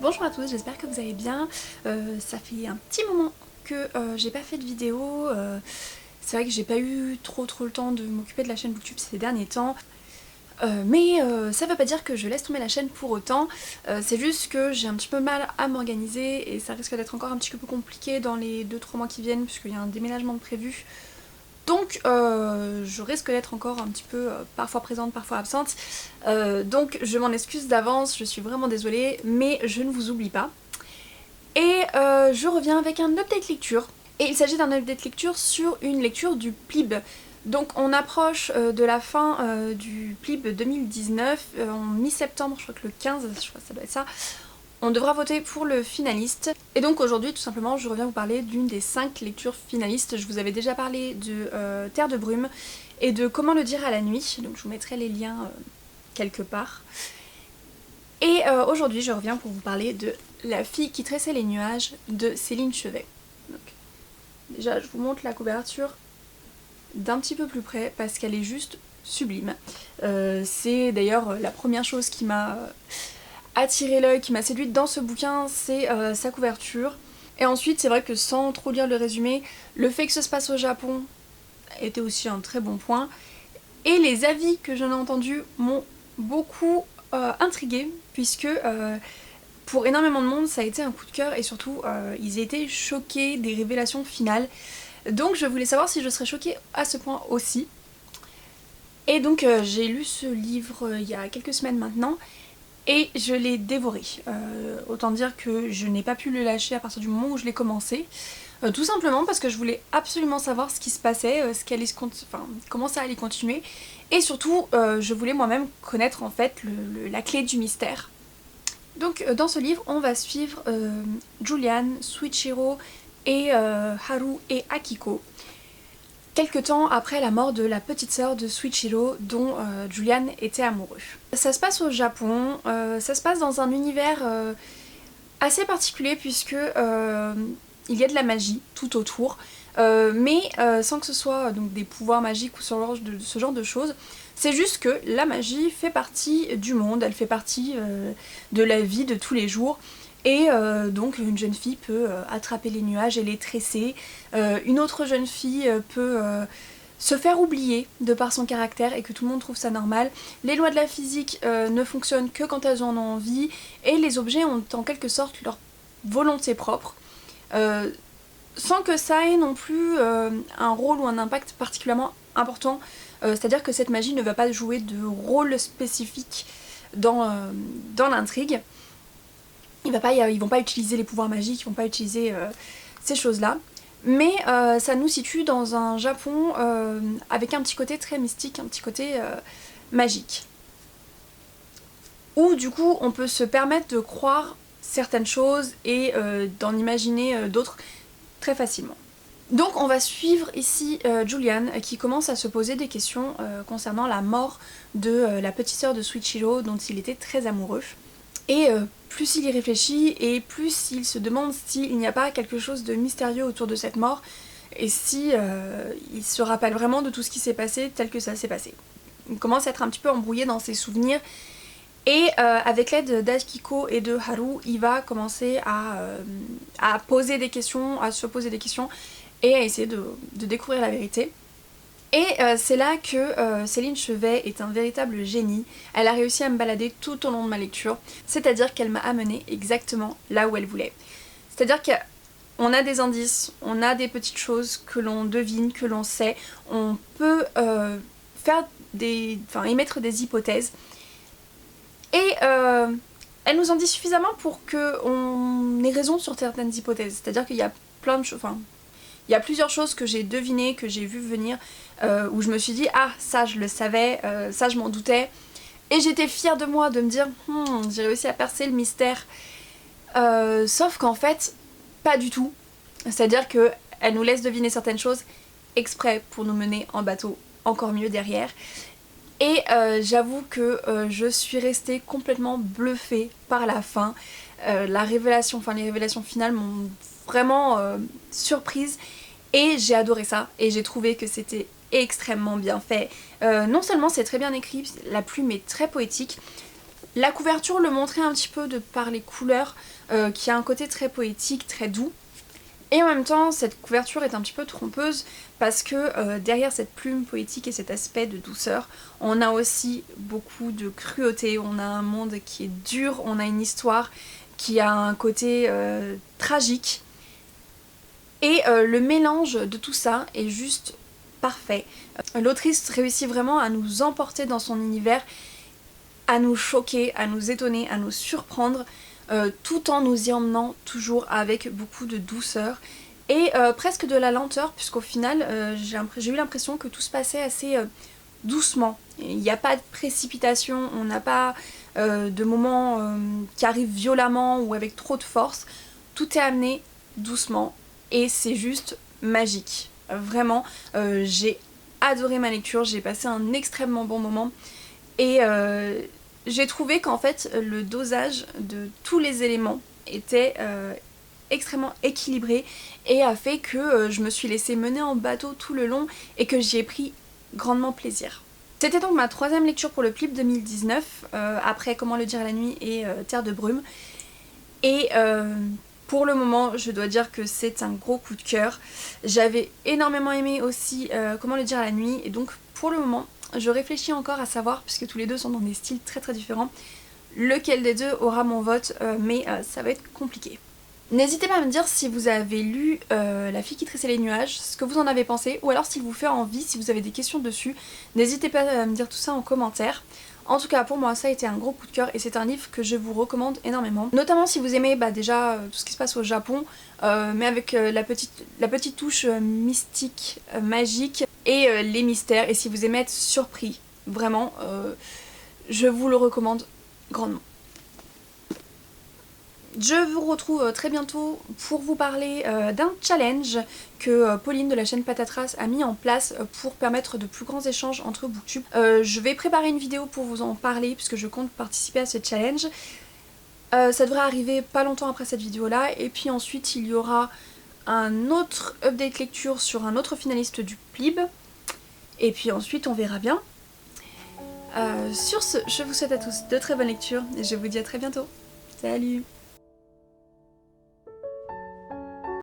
Bonjour à tous, j'espère que vous allez bien. Ça fait un petit moment que j'ai pas fait de vidéo. C'est vrai que j'ai pas eu trop le temps de m'occuper de la chaîne Booktube ces derniers temps. Mais ça veut pas dire que je laisse tomber la chaîne pour autant. C'est juste que j'ai un petit peu mal à m'organiser et ça risque d'être encore un petit peu compliqué dans les 2-3 mois qui viennent puisqu'il y a un déménagement de prévu. Donc je risque d'être encore un petit peu parfois présente, parfois absente. Donc je m'en excuse d'avance, je suis vraiment désolée, mais je ne vous oublie pas. Et je reviens avec un update lecture. Et il s'agit d'un update lecture sur une lecture du PLIB. Donc on approche de la fin du PLIB 2019, en mi-septembre, je crois que le 15, je crois que ça doit être ça. On devra voter pour le finaliste. Et donc aujourd'hui, tout simplement, je reviens vous parler d'une des 5 lectures finalistes. Je vous avais déjà parlé de Terre de brume et de Comment le dire à la nuit. Donc je vous mettrai les liens quelque part. Et aujourd'hui, je reviens pour vous parler de La fille qui tressait les nuages de Céline Chevet. Donc, déjà, je vous montre la couverture d'un petit peu plus près parce qu'elle est juste sublime. C'est d'ailleurs la première chose qui m'a attiré l'œil, qui m'a séduite dans ce bouquin, c'est sa couverture. Et ensuite, c'est vrai que sans trop lire le résumé, le fait que ça se passe au Japon était aussi un très bon point. Et les avis que j'en ai entendus m'ont beaucoup intriguée, puisque pour énormément de monde, ça a été un coup de cœur et surtout, ils étaient choqués des révélations finales. Donc je voulais savoir si je serais choquée à ce point aussi. Et donc j'ai lu ce livre il y a quelques semaines maintenant. Et je l'ai dévoré. Autant dire que je n'ai pas pu le lâcher à partir du moment où je l'ai commencé. Tout simplement parce que je voulais absolument savoir ce qui se passait, comment ça allait continuer. Et surtout, je voulais moi-même connaître en fait la clé du mystère. Donc dans ce livre, on va suivre Julian, Suichiro et Haru et Akiko. Quelque temps après la mort de la petite sœur de Suichiro dont Julian était amoureux. Ça se passe au Japon, ça se passe dans un univers assez particulier puisque il y a de la magie tout autour, mais sans que ce soit donc des pouvoirs magiques ou ce genre de choses. C'est juste que la magie fait partie du monde, elle fait partie de la vie de tous les jours. Et donc une jeune fille peut attraper les nuages et les tresser, une autre jeune fille peut se faire oublier de par son caractère et que tout le monde trouve ça normal. Les lois de la physique ne fonctionnent que quand elles en ont envie et les objets ont en quelque sorte leur volonté propre, sans que ça ait non plus un rôle ou un impact particulièrement important, c'est-à-dire que cette magie ne va pas jouer de rôle spécifique dans l'intrigue. Ils vont pas utiliser les pouvoirs magiques, ils vont pas utiliser ces choses-là. Mais ça nous situe dans un Japon avec un petit côté très mystique, un petit côté magique. Où du coup on peut se permettre de croire certaines choses et d'en imaginer d'autres très facilement. Donc on va suivre ici Julian qui commence à se poser des questions concernant la mort de la petite sœur de Suichiro dont il était très amoureux. Et plus il y réfléchit et plus il se demande s'il n'y a pas quelque chose de mystérieux autour de cette mort et si il se rappelle vraiment de tout ce qui s'est passé tel que ça s'est passé. Il commence à être un petit peu embrouillé dans ses souvenirs et avec l'aide d'Akiko et de Haru, il va commencer à poser des questions, à se poser des questions et à essayer de découvrir la vérité. Et c'est là que Céline Chevet est un véritable génie. Elle a réussi à me balader tout au long de ma lecture, c'est-à-dire qu'elle m'a amené exactement là où elle voulait. C'est-à-dire qu'on a des indices, on a des petites choses que l'on devine, que l'on sait, on peut émettre des hypothèses. Et elle nous en dit suffisamment pour qu'on ait raison sur certaines hypothèses. C'est-à-dire qu'il y a plein de choses... Il y a plusieurs choses que j'ai devinées, que j'ai vu venir, où je me suis dit « Ah, ça je le savais, ça je m'en doutais ». Et j'étais fière de moi de me dire « J'ai réussi à percer le mystère ». Sauf qu'en fait, pas du tout. C'est-à-dire qu'elle nous laisse deviner certaines choses exprès pour nous mener en bateau encore mieux derrière. Et j'avoue que je suis restée complètement bluffée par la fin. Les révélations finales m'ont vraiment surprise et j'ai adoré ça et j'ai trouvé que c'était extrêmement bien fait. Non seulement c'est très bien écrit, la plume est très poétique, La couverture le montrait un petit peu de par les couleurs, qui a un côté très poétique, très doux. Et en même temps, cette couverture est un petit peu trompeuse parce que derrière cette plume poétique et cet aspect de douceur, on a aussi beaucoup de cruauté, on a un monde qui est dur, on a une histoire qui a un côté tragique. Et le mélange de tout ça est juste parfait. L'autrice réussit vraiment à nous emporter dans son univers, à nous choquer, à nous étonner, à nous surprendre, tout en nous y emmenant toujours avec beaucoup de douceur et presque de la lenteur, puisqu'au final j'ai eu l'impression que tout se passait assez doucement. Il n'y a pas de précipitation, on n'a pas de moments qui arrivent violemment ou avec trop de force. Tout est amené doucement et c'est juste magique. Vraiment, j'ai adoré ma lecture, j'ai passé un extrêmement bon moment et j'ai trouvé qu'en fait le dosage de tous les éléments était extrêmement équilibré et a fait que je me suis laissée mener en bateau tout le long et que j'y ai pris grandement plaisir. C'était donc ma troisième lecture pour le Plip 2019, après Comment le dire à la nuit et Terre de brume. Et pour le moment, je dois dire que c'est un gros coup de cœur. J'avais énormément aimé aussi Comment le dire à la nuit, et donc pour le moment, je réfléchis encore à savoir, puisque tous les deux sont dans des styles très très différents, lequel des deux aura mon vote, mais ça va être compliqué. N'hésitez pas à me dire si vous avez lu La fille qui tressait les nuages, ce que vous en avez pensé, ou alors s'il vous fait envie, si vous avez des questions dessus, n'hésitez pas à me dire tout ça en commentaire. En tout cas pour moi ça a été un gros coup de cœur et c'est un livre que je vous recommande énormément. Notamment si vous aimez déjà tout ce qui se passe au Japon, mais avec la petite touche mystique, magique et les mystères. Et si vous aimez être surpris, vraiment, je vous le recommande grandement. Je vous retrouve très bientôt pour vous parler d'un challenge que Pauline de la chaîne Patatras a mis en place pour permettre de plus grands échanges entre booktube. Je vais préparer une vidéo pour vous en parler puisque je compte participer à ce challenge. Ça devrait arriver pas longtemps après cette vidéo là et puis ensuite il y aura un autre update lecture sur un autre finaliste du Plib et puis ensuite on verra bien. Sur ce, je vous souhaite à tous de très bonnes lectures et je vous dis à très bientôt. Salut!